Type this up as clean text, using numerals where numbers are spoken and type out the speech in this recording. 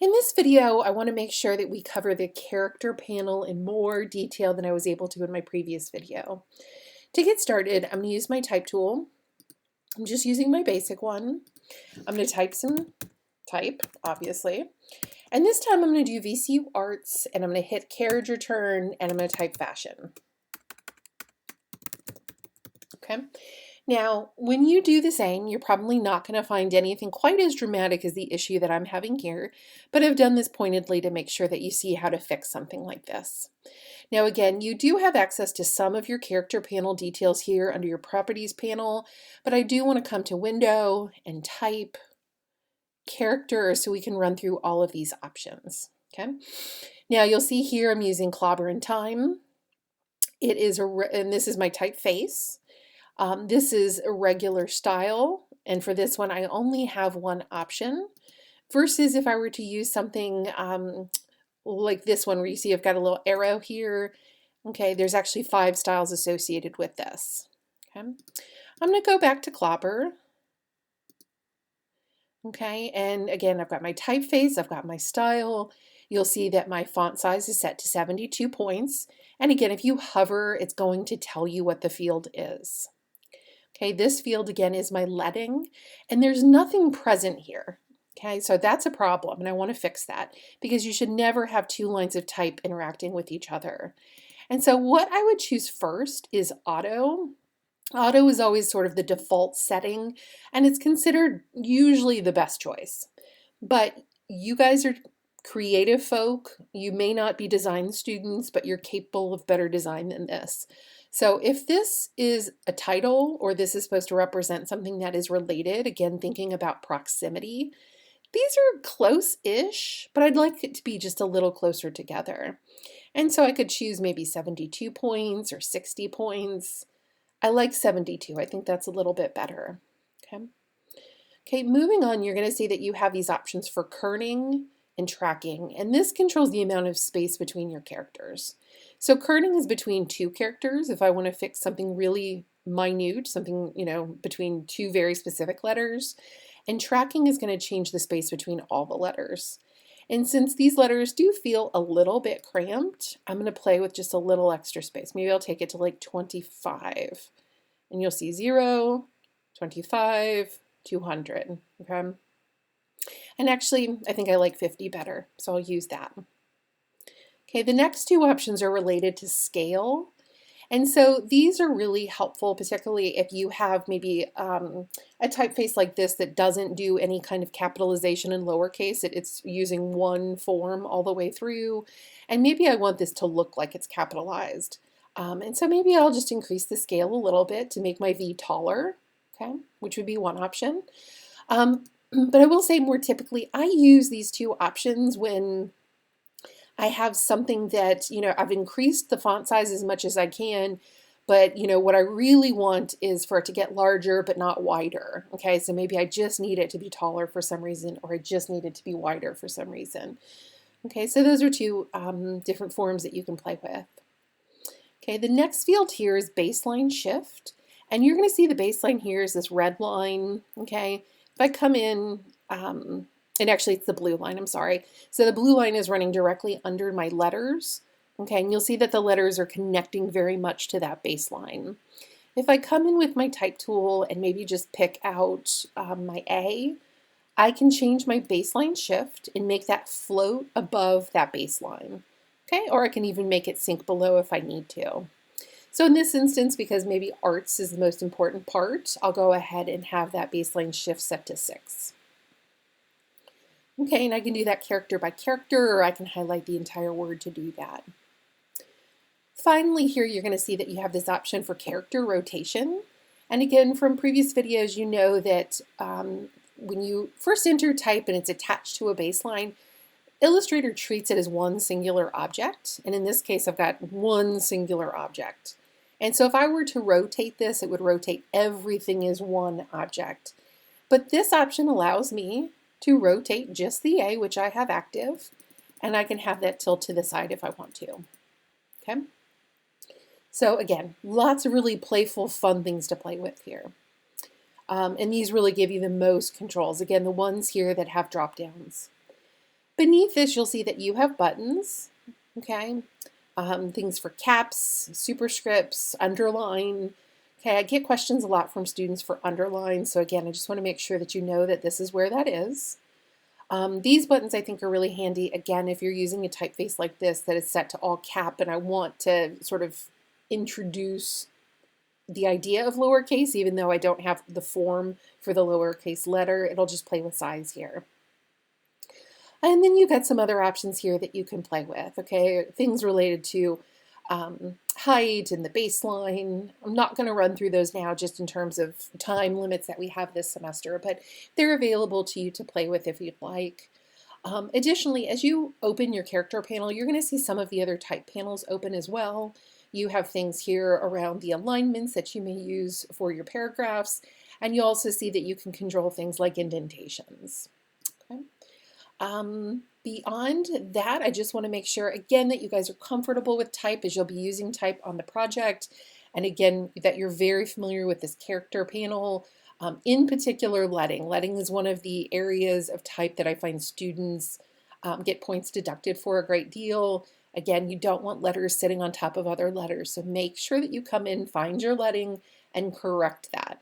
In this video, I want to make sure that we cover the character panel in more detail than I was able to in my previous video. To get started, I'm going to use my type tool. I'm just using my basic one. I'm going to type, obviously. And this time I'm going to do VCU Arts, and I'm going to hit carriage return, and I'm going to type fashion. Okay. Now, when you do the same, you're probably not going to find anything quite as dramatic as the issue that I'm having here, but I've done this pointedly to make sure that you see how to fix something like this. Now again, you do have access to some of your character panel details here under your properties panel, but I do want to come to window and type character so we can run through all of these options. Okay. Now you'll see here I'm using Clobber and Time. And this is my typeface. This is a regular style, and for this one I only have one option, versus if I were to use something like this one where you see I've got a little arrow here. Okay, there's actually 5 styles associated with this. Okay, I'm going to go back to Clobber. Okay, and again I've got my typeface, I've got my style. You'll see that my font size is set to 72 points, and again if you hover it's going to tell you what the field is. Okay, this field again is my leading, and there's nothing present here. Okay, so that's a problem, and I want to fix that because you should never have 2 lines of type interacting with each other. And so what I would choose first is auto. Auto is always sort of the default setting, and it's considered usually the best choice. But you guys are creative folk. You may not be design students, but you're capable of better design than this. So if this is a title or this is supposed to represent something that is related, again, thinking about proximity, these are close-ish, but I'd like it to be just a little closer together. And so I could choose maybe 72 points or 60 points. I like 72. I think that's a little bit better. Okay. Okay, moving on, you're going to see that you have these options for kerning and tracking, and this controls the amount of space between your characters. So kerning is between 2 characters. If I want to fix something really minute, something, between 2 very specific letters, and tracking is going to change the space between all the letters. And since these letters do feel a little bit cramped, I'm going to play with just a little extra space. Maybe I'll take it to like 25, and you'll see 0, 25, 200, okay? And actually, I think I like 50 better, so I'll use that. Okay, the next 2 options are related to scale. And so these are really helpful, particularly if you have maybe a typeface like this that doesn't do any kind of capitalization in lowercase. It's using one form all the way through. And maybe I want this to look like it's capitalized. And so maybe I'll just increase the scale a little bit to make my V taller, okay, which would be one option. But I will say more typically, I use these 2 options when I have something that, I've increased the font size as much as I can, but, what I really want is for it to get larger but not wider. Okay, so maybe I just need it to be taller for some reason, or I just need it to be wider for some reason. Okay, so those are 2 different forms that you can play with. Okay, the next field here is baseline shift, and you're going to see the baseline here is this red line. Okay, if I come in, and actually it's the blue line, I'm sorry. So the blue line is running directly under my letters. Okay, and you'll see that the letters are connecting very much to that baseline. If I come in with my type tool and maybe just pick out my A, I can change my baseline shift and make that float above that baseline. Okay, or I can even make it sink below if I need to. So in this instance, because maybe arts is the most important part, I'll go ahead and have that baseline shift set to 6. Okay, and I can do that character by character, or I can highlight the entire word to do that. Finally, here you're going to see that you have this option for character rotation. And again, from previous videos, you know that when you first enter type and it's attached to a baseline, Illustrator treats it as one singular object. And in this case, I've got one singular object. And so if I were to rotate this, it would rotate everything as one object. But this option allows me to rotate just the A, which I have active, and I can have that tilt to the side if I want to. Okay. So again, lots of really playful, fun things to play with here. And these really give you the most controls. Again, the ones here that have drop downs. Beneath this, you'll see that you have buttons, okay? Things for caps, superscripts, underline. Okay, I get questions a lot from students for underline, so again, I just want to make sure that you know that this is where that is. These buttons I think are really handy, again, if you're using a typeface like this that is set to all cap and I want to sort of introduce the idea of lowercase, even though I don't have the form for the lowercase letter, it'll just play with size here. And then you've got some other options here that you can play with, okay? Things related to height and the baseline. I'm not going to run through those now just in terms of time limits that we have this semester, but they're available to you to play with if you'd like. Additionally, as you open your character panel, you're going to see some of the other type panels open as well. You have things here around the alignments that you may use for your paragraphs, and you also see that you can control things like indentations. Okay. Beyond that, I just want to make sure, again, that you guys are comfortable with type as you'll be using type on the project. And again, that you're very familiar with this character panel. In particular, leading. Leading is one of the areas of type that I find students get points deducted for a great deal. Again, you don't want letters sitting on top of other letters, so make sure that you come in, find your leading, and correct that.